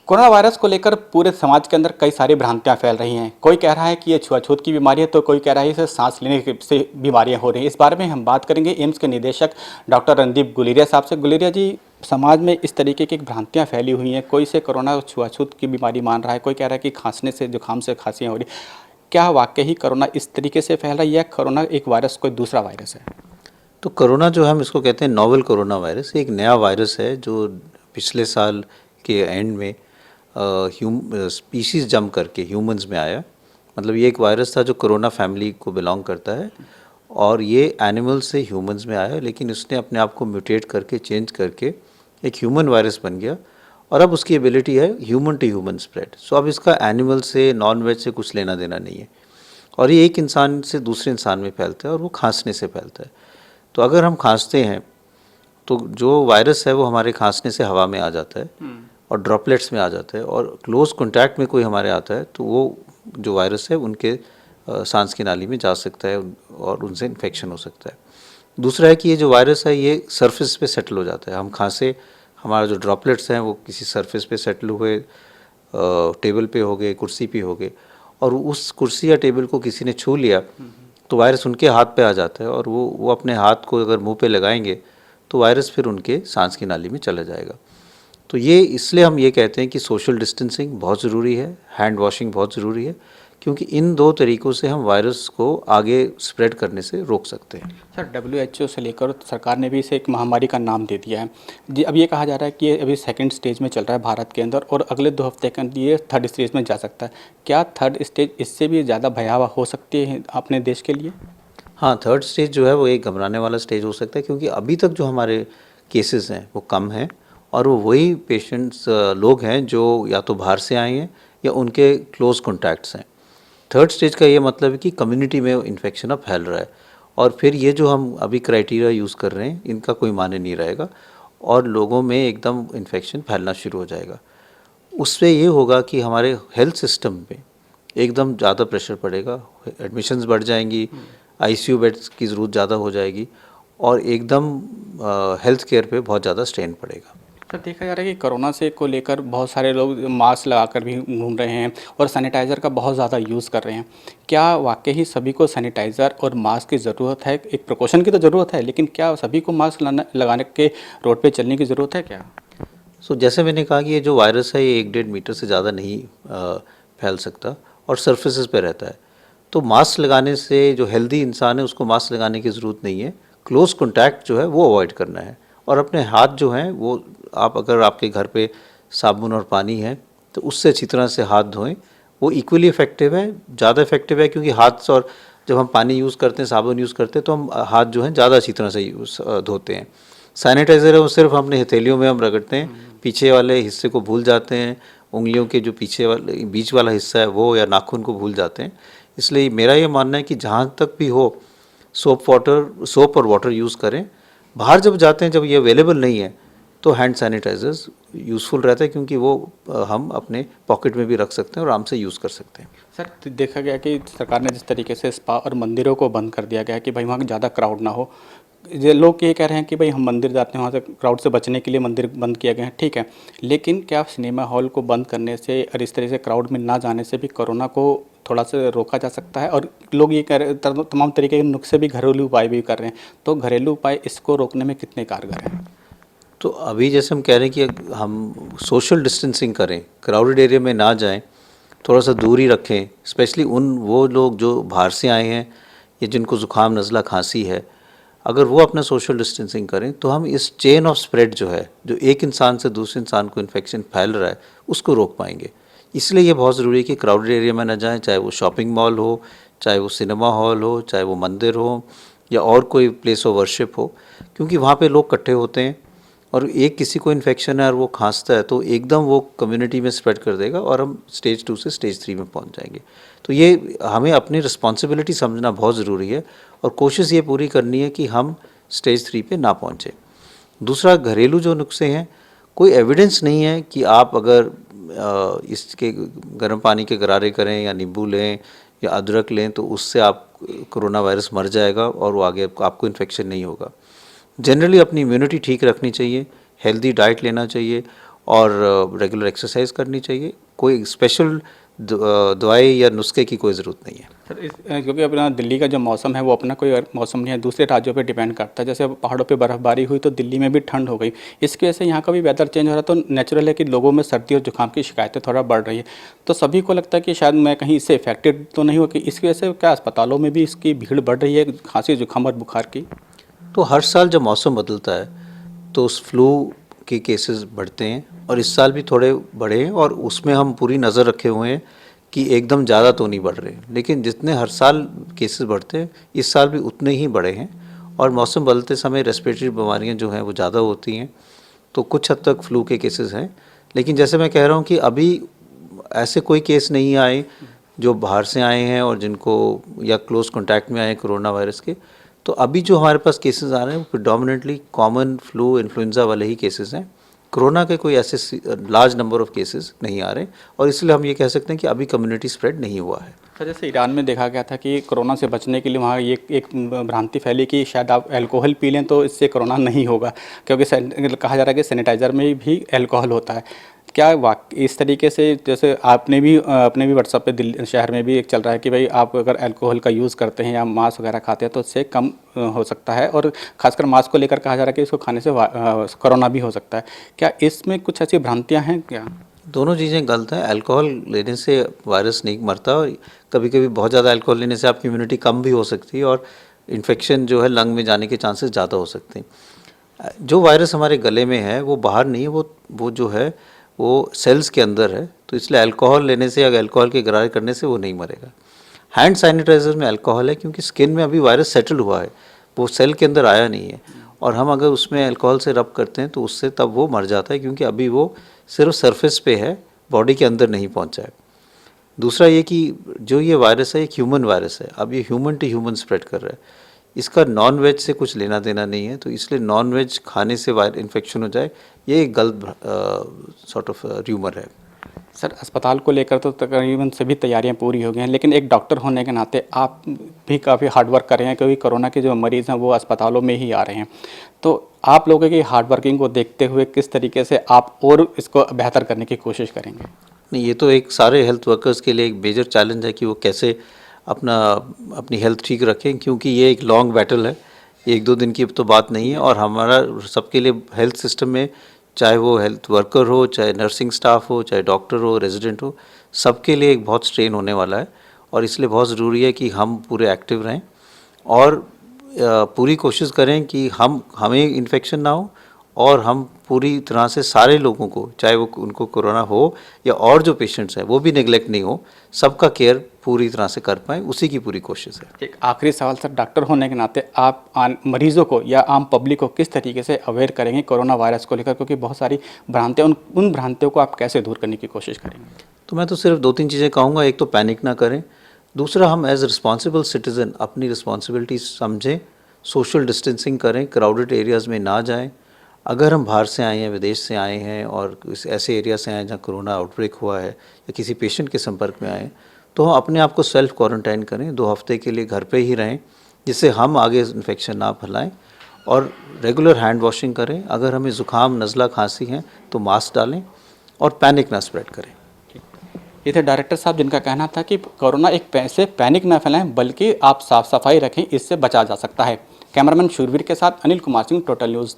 Corona virus को लेकर पूरे समाज के अंदर कई सारी भ्रांतियां फैल रही हैं। कोई कह रहा है कि ये छुआछूत की बीमारी है, तो कोई कह रहा है इसे सांस लेने से बीमारियां हो रही हैं। इस बारे में हम बात करेंगे एम्स के निदेशक डॉक्टर रणदीप गुलेरिया साहब से। गुलेरिया जी, समाज में इस तरीके की भ्रांतियां फैली हुई हैं। कोई इसे कोरोना छुआछूत की बीमारी मान रहा है, कोई कह रहा है कि खांसने से, जुकाम से खांसियाँ हो रही। क्या वाकई ही कोरोना इस तरीके से फैल रहा है, या कोरोना एक वायरस कोई दूसरा वायरस है? तो कोरोना जो हम इसको कहते हैं नोवेल कोरोना वायरस, एक नया वायरस है जो पिछले साल के एंड में स्पीशीज़ जम करके ह्यूमंस में आया। मतलब ये एक वायरस था जो कोरोना फैमिली को बिलोंग करता है और ये एनिमल से ह्यूमंस में आया, लेकिन उसने अपने आप को म्यूटेट करके चेंज करके एक ह्यूमन वायरस बन गया और अब उसकी एबिलिटी है ह्यूमन टू ह्यूमन स्प्रेड। सो अब इसका एनिमल से, नॉन वेज से कुछ लेना देना नहीं है और ये एक इंसान से दूसरे इंसान में फैलता है और वो खांसने से फैलता है। तो अगर हम खांसते हैं तो जो वायरस है वो हमारे खांसने से हवा में आ जाता है और ड्रॉपलेट्स में आ जाता है, और क्लोज कॉन्टैक्ट में कोई हमारे आता है तो वो जो वायरस है उनके सांस की नाली में जा सकता है और उनसे इन्फेक्शन हो सकता है। दूसरा है कि ये जो वायरस है ये सरफेस पे सेटल हो जाता है। हम खांसे, हमारा जो ड्रॉपलेट्स हैं वो किसी सरफेस पे सेटल हुए, टेबल पे हो गए, कुर्सी पे हो गए, और उस कुर्सी या टेबल को किसी ने छू लिया तो वायरस उनके हाथ पे आ जाता है और वो अपने हाथ को अगर मुंह पे लगाएंगे तो वायरस फिर उनके सांस की नाली में चला जाएगा। तो ये इसलिए हम ये कहते हैं कि सोशल डिस्टेंसिंग बहुत ज़रूरी है, हैंड वॉशिंग बहुत ज़रूरी है, क्योंकि इन दो तरीक़ों से हम वायरस को आगे स्प्रेड करने से रोक सकते हैं। सर, WHO से लेकर सरकार ने भी इसे एक महामारी का नाम दे दिया है जी। अब ये कहा जा रहा है कि ये अभी सेकंड स्टेज में चल रहा है भारत के अंदर, और अगले 2 हफ्ते के अंदर ये थर्ड स्टेज में जा सकता है। क्या थर्ड स्टेज इससे भी ज़्यादा भयावह हो सकती है अपने देश के लिए? हाँ, थर्ड स्टेज जो है वो एक घबराने वाला स्टेज हो सकता है, क्योंकि अभी तक जो हमारे केसेस हैं वो कम हैं और वो वही पेशेंट्स लोग हैं जो या तो बाहर से आए हैं या उनके क्लोज कॉन्टैक्ट्स हैं। थर्ड स्टेज का ये मतलब है कि कम्युनिटी में इन्फेक्शन अब फैल रहा है और फिर ये जो हम अभी क्राइटेरिया यूज़ कर रहे हैं इनका कोई माने नहीं रहेगा और लोगों में एकदम इन्फेक्शन फैलना शुरू हो जाएगा। उससे ये होगा कि हमारे हेल्थ सिस्टम पे एकदम ज़्यादा प्रेशर पड़ेगा, एडमिशन्स बढ़ जाएंगी, आईसीयू बेड्स की ज़रूरत ज़्यादा हो जाएगी और एकदम हेल्थ केयर पे बहुत ज़्यादा स्ट्रेन पड़ेगा। सर, देखा जा रहा है कि कोरोना से को लेकर बहुत सारे लोग मास्क लगाकर भी घूम रहे हैं और सैनिटाइज़र का बहुत ज़्यादा यूज़ कर रहे हैं। क्या वाकई ही सभी को सैनिटाइज़र और मास्क की ज़रूरत है? एक प्रिकॉशन की तो ज़रूरत है, लेकिन क्या सभी को मास्क लगाने के रोड पे चलने की ज़रूरत है क्या? जैसे मैंने कहा कि ये जो वायरस है ये 1-1.5 मीटर से ज़्यादा नहीं फैल सकता और सरफेसेस पे रहता है। तो मास्क लगाने से, जो हेल्दी इंसान है उसको मास्क लगाने की ज़रूरत नहीं है। क्लोज कॉन्टैक्ट जो है वो अवॉइड करना है और अपने हाथ जो हैं वो आप, अगर आपके घर पे साबुन और पानी है तो उससे अच्छी तरह से हाथ धोएं। वो इक्वली इफ़ेक्टिव है, ज़्यादा इफ़ेक्टिव है, क्योंकि हाथ और जब हम पानी यूज़ करते हैं, साबुन यूज़ करते हैं तो हम हाथ जो हैं ज़्यादा अच्छी तरह से धोते हैं। सैनिटाइज़र है वो सिर्फ अपने हथेलियों में हम रगड़ते हैं, पीछे वाले हिस्से को भूल जाते हैं, उंगलियों के जो पीछे वाले बीच वाला हिस्सा है वो, या नाखून को भूल जाते हैं। इसलिए मेरा ये मानना है कि जहाँ तक भी हो सोप और वाटर यूज़ करें। बाहर जब जाते हैं, जब ये अवेलेबल नहीं है तो हैंड सैनिटाइजर्स यूज़फुल रहता है, क्योंकि वो हम अपने पॉकेट में भी रख सकते हैं और आराम से यूज़ कर सकते हैं। सर, देखा गया कि सरकार ने जिस तरीके से स्पा और मंदिरों को बंद कर दिया गया है कि भाई वहाँ ज़्यादा क्राउड ना हो। ये लोग ये कह रहे हैं कि भाई हम मंदिर जाते हैं, वहाँ से क्राउड से बचने के लिए मंदिर बंद किया गया है, ठीक है। लेकिन क्या सिनेमा हॉल को बंद करने से और इस तरह से क्राउड में ना जाने से भी कोरोना को थोड़ा सा रोका जा सकता है? और लोग ये कह रहे तमाम तरीके के नुस्खे भी, घरेलू उपाय भी कर रहे हैं, तो घरेलू उपाय इसको रोकने में कितने कारगर हैं? तो अभी जैसे हम कह रहे हैं कि हम सोशल डिस्टेंसिंग करें, क्राउडेड एरिया में ना जाएं, थोड़ा सा दूरी रखें, स्पेशली वो लोग जो बाहर से आए हैं या जिनको ज़ुकाम, नज़ला, खांसी है, अगर वो अपना सोशल डिस्टेंसिंग करें तो हम इस चेन ऑफ स्प्रेड जो है, जो एक इंसान से दूसरे इंसान को इन्फेक्शन फैल रहा है, उसको रोक पाएंगे। इसलिए ये बहुत ज़रूरी है कि क्राउडेड एरिया में ना जाएं, चाहे वो शॉपिंग मॉल हो, चाहे वो सिनेमा हॉल हो, चाहे वो मंदिर हो या और कोई प्लेस ऑफ वर्शिप हो, क्योंकि वहाँ पे लोग इकट्ठे होते हैं और एक किसी को इन्फेक्शन है और वो खांसता है तो एकदम वो कम्युनिटी में स्प्रेड कर देगा और हम स्टेज 2 से स्टेज 3 में पहुंच जाएंगे। तो ये हमें अपनी रिस्पॉन्सिबिलिटी समझना बहुत ज़रूरी है और कोशिश ये पूरी करनी है कि हम स्टेज 3 पे ना पहुंचे। दूसरा, घरेलू जो नुस्खे हैं, कोई एविडेंस नहीं है कि आप अगर इसके गर्म पानी के गरारे करें या नींबू लें या अदरक लें तो उससे आप कोरोना वायरस मर जाएगा और वो आगे आपको इन्फेक्शन नहीं होगा। जनरली अपनी इम्यूनिटी ठीक रखनी चाहिए, हेल्दी डाइट लेना चाहिए और रेगुलर एक्सरसाइज करनी चाहिए। कोई स्पेशल दवाई या नुस्खे की कोई ज़रूरत नहीं है। सर क्योंकि अपना दिल्ली का जो मौसम है वो अपना कोई मौसम नहीं है, दूसरे राज्यों पे डिपेंड करता है। जैसे पहाड़ों पे बर्फबारी हुई तो दिल्ली में भी ठंड हो गई, इसकी वजह से यहाँ का भी वेदर चेंज हो रहा है, तो नेचुरल है कि लोगों में सर्दी और जुकाम की शिकायतें थोड़ा बढ़ रही है। तो सभी को लगता है कि शायद मैं कहीं इससे इफेक्टेड तो नहीं हो, कि इसकी वजह से क्या अस्पतालों में भी इसकी भीड़ बढ़ रही है खांसी जुकाम और बुखार की? तो हर साल जब मौसम बदलता है तो उस फ्लू के केसेस बढ़ते हैं, और इस साल भी थोड़े बढ़े हैं, और उसमें हम पूरी नज़र रखे हुए हैं कि एकदम ज़्यादा तो नहीं बढ़ रहे, लेकिन जितने हर साल केसेस बढ़ते हैं इस साल भी उतने ही बढ़े हैं। और मौसम बदलते समय रेस्पिरेटरी बीमारियां जो हैं वो ज़्यादा होती हैं, तो कुछ हद तक फ्लू के केसेस हैं। लेकिन जैसे मैं कह रहा हूँ कि अभी ऐसे कोई केस नहीं आए जो बाहर से आए हैं और जिनको या क्लोज कॉन्टैक्ट में आए हैं कोरोना वायरस के। तो अभी जो हमारे पास केसेस आ रहे हैं वो प्रिडोमिनेटली कॉमन फ्लू इन्फ्लुएंजा वाले ही केसेस हैं। कोरोना के कोई ऐसे लार्ज नंबर ऑफ केसेस नहीं आ रहे, और इसलिए हम ये कह सकते हैं कि अभी कम्युनिटी स्प्रेड नहीं हुआ है। सर जैसे ईरान में देखा गया था कि कोरोना से बचने के लिए वहाँ ये एक भ्रांति फैली कि शायद आप अल्कोहल पी लें तो इससे कोरोना नहीं होगा, क्योंकि कहा जा रहा है कि सैनिटाइज़र में भी अल्कोहल होता है। क्या इस तरीके से, जैसे आपने भी अपने भी व्हाट्सएप पे दिल्ली शहर में भी एक चल रहा है कि भाई आप अगर अल्कोहल का यूज़ करते हैं या मांस वगैरह खाते हैं तो इससे कम हो सकता है, और खासकर मांस को लेकर कहा जा रहा है कि इसको खाने से कोरोना भी हो सकता है। क्या इसमें कुछ ऐसी भ्रांतियाँ हैं क्या? दोनों चीज़ें गलत हैं। अल्कोहल लेने से वायरस नहीं मरता, और कभी कभी बहुत ज़्यादा अल्कोहल लेने से आपकी इम्यूनिटी कम भी हो सकती है और इन्फेक्शन जो है लंग में जाने के चांसेस ज़्यादा हो सकते हैं। जो वायरस हमारे गले में है वो बाहर नहीं है, वो जो है वो सेल्स के अंदर है, तो इसलिए अल्कोहल लेने से या अल्कोहल के गरारे करने से वो नहीं मरेगा। हैंड सैनिटाइजर में अल्कोहल है क्योंकि स्किन में अभी वायरस सेटल हुआ है, वो सेल के अंदर आया नहीं है, और हम अगर उसमें अल्कोहल से रब करते हैं तो उससे तब वो मर जाता है, क्योंकि अभी वो सिर्फ सरफेस पे है, बॉडी के अंदर नहीं पहुंचा है। दूसरा ये कि जो ये वायरस है एक ह्यूमन वायरस है, अब ये ह्यूमन टू ह्यूमन स्प्रेड कर रहा है, इसका नॉन वेज से कुछ लेना देना नहीं है, तो इसलिए नॉन वेज खाने से इन्फेक्शन हो जाए ये एक गलत सॉर्ट ऑफ र्यूमर है। सर अस्पताल को लेकर तो तकरीबन सभी तैयारियां पूरी हो गई हैं, लेकिन एक डॉक्टर होने के नाते आप भी काफ़ी हार्ड वर्क कर रहे हैं, क्योंकि कोरोना के जो मरीज़ हैं वो अस्पतालों में ही आ रहे हैं। तो आप लोगों की हार्ड वर्किंग को देखते हुए किस तरीके से आप और इसको बेहतर करने की कोशिश करेंगे? नहीं, ये तो एक सारे हेल्थ वर्कर्स के लिए एक मेजर चैलेंज है कि वो कैसे अपनी हेल्थ ठीक रखें, क्योंकि ये एक लॉन्ग बैटल है, 1-2 दिन की तो बात नहीं है। और हमारा सबके लिए हेल्थ सिस्टम में, चाहे वो हेल्थ वर्कर हो, चाहे नर्सिंग स्टाफ हो, चाहे डॉक्टर हो, रेजिडेंट हो, सबके लिए एक बहुत स्ट्रेन होने वाला है, और इसलिए बहुत ज़रूरी है कि हम पूरे एक्टिव रहें और पूरी कोशिश करें कि हमें इन्फेक्शन ना हो, और हम पूरी तरह से सारे लोगों को, चाहे वो उनको कोरोना हो या और जो पेशेंट्स हैं वो भी नेग्लेक्ट नहीं हो, सबका केयर पूरी तरह से कर पाएँ, उसी की पूरी कोशिश है। एक आखिरी सवाल सर, डॉक्टर होने के नाते आप मरीजों को या आम पब्लिक को किस तरीके से अवेयर करेंगे कोरोना वायरस को लेकर, क्योंकि बहुत सारी भ्रांतियाँ, उन भ्रांतियों को आप कैसे दूर करने की कोशिश करेंगे? तो मैं तो सिर्फ 2-3 चीज़ें कहूँगा। एक तो पैनिक ना करें, दूसरा हम एज रिस्पॉन्सिबल सिटीज़न अपनी रिस्पॉन्सिबिलिटी समझें, सोशल डिस्टेंसिंग करें, क्राउडेड एरियाज़ में ना जाएं। अगर हम बाहर से आए हैं, विदेश से आए हैं और ऐसे एरिया से आए हैं जहाँ कोरोना आउटब्रेक हुआ है या किसी पेशेंट के संपर्क में आए हैं, तो हम अपने आप को सेल्फ क्वारंटाइन करें, 2 हफ्ते के लिए घर पे ही रहें, जिससे हम आगे इन्फेक्शन ना फैलाएं, और रेगुलर हैंड वॉशिंग करें। अगर हमें ज़ुकाम, नज़ला, खांसी है तो मास्क डालें, और पैनिक ना स्प्रेड करें। ये थे डायरेक्टर साहब जिनका कहना था कि कोरोना एक पैसे पैनिक ना फैलाएं, बल्कि आप साफ सफाई रखें, इससे बचा जा सकता है। कैमरामैन शूरवीर के साथ अनिल कुमार सिंह, टोटल न्यूज़।